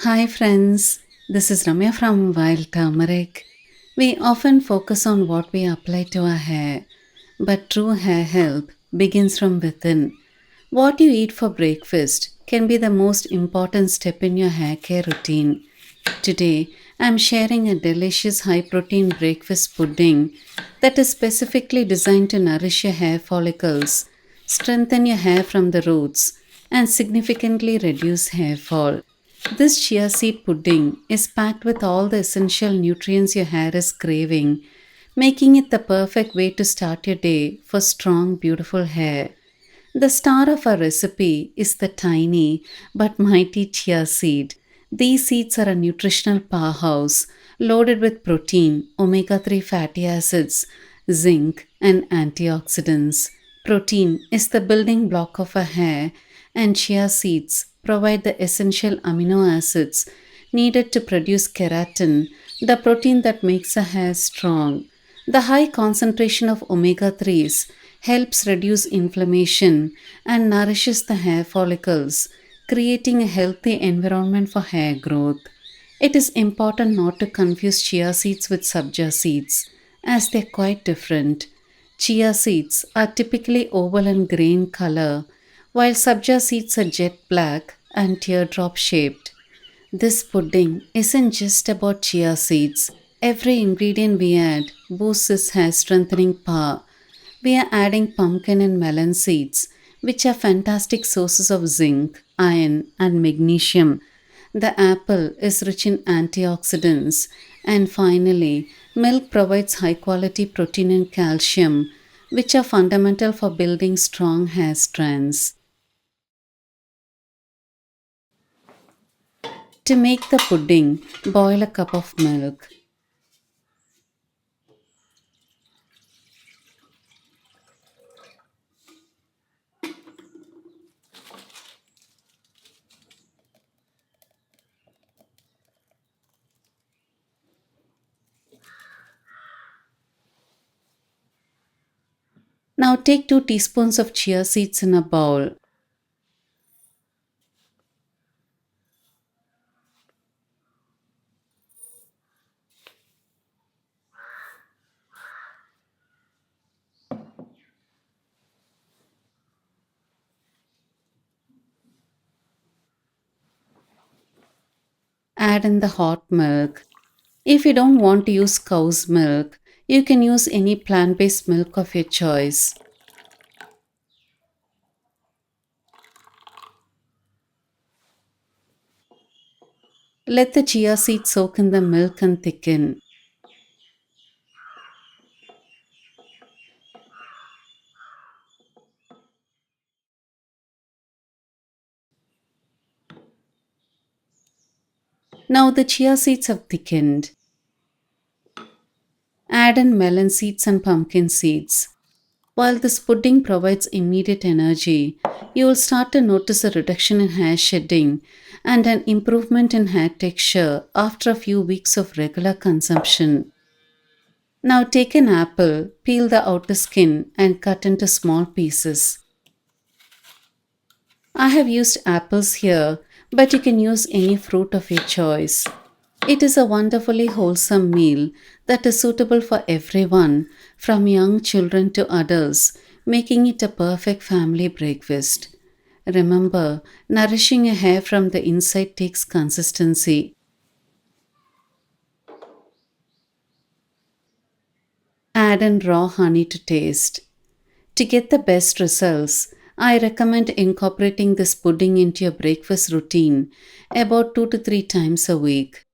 Hi friends, this is Ramya from Wild Turmeric. We often focus on what we apply to our hair, but true hair health begins from within. What you eat for breakfast can be the most important step in your hair care routine. Today, I'm sharing a delicious high protein breakfast pudding that is specifically designed to nourish your hair follicles, strengthen your hair from the roots, and significantly reduce hair fall. This chia seed pudding is packed with all the essential nutrients your hair is craving, making it the perfect way to start your day for strong, beautiful hair. The star of our recipe is the tiny but mighty chia seed. These seeds are a nutritional powerhouse loaded with protein, omega 3 fatty acids, zinc, and antioxidants. Protein is the building block of a hair, and chia seeds provide the essential amino acids needed to produce keratin, the protein that makes a hair strong. The high concentration of omega 3s helps reduce inflammation and nourishes the hair follicles, creating a healthy environment for hair growth. It is important not to confuse chia seeds with sabja seeds, as they're quite different. Chia seeds are typically oval in grain color, while sabja seeds are jet black and teardrop shaped. This pudding isn't just about chia seeds. Every ingredient we add boosts its hair strengthening power. We are adding pumpkin and melon seeds, which are fantastic sources of zinc, iron, and magnesium. The apple is rich in antioxidants. And finally, milk provides high quality protein and calcium, which are fundamental for building strong hair strands. To make the pudding, boil a cup of milk. Now take 2 teaspoons of chia seeds in a bowl. Add in the hot milk. If you don't want to use cow's milk, you can use any plant based milk of your choice. Let the chia seeds soak in the milk and thicken. Now the chia seeds have thickened. Add in melon seeds and pumpkin seeds. While this pudding provides immediate energy, you will start to notice a reduction in hair shedding and an improvement in hair texture after a few weeks of regular consumption. Now take an apple, peel the outer skin, and cut into small pieces. I have used apples here, but you can use any fruit of your choice. It is a wonderfully wholesome meal that is suitable for everyone, from young children to adults, making it a perfect family breakfast. Remember, nourishing your hair from the inside takes consistency. Add in raw honey to taste. To get the best results, I recommend incorporating this pudding into your breakfast routine about 2 to 3 times a week.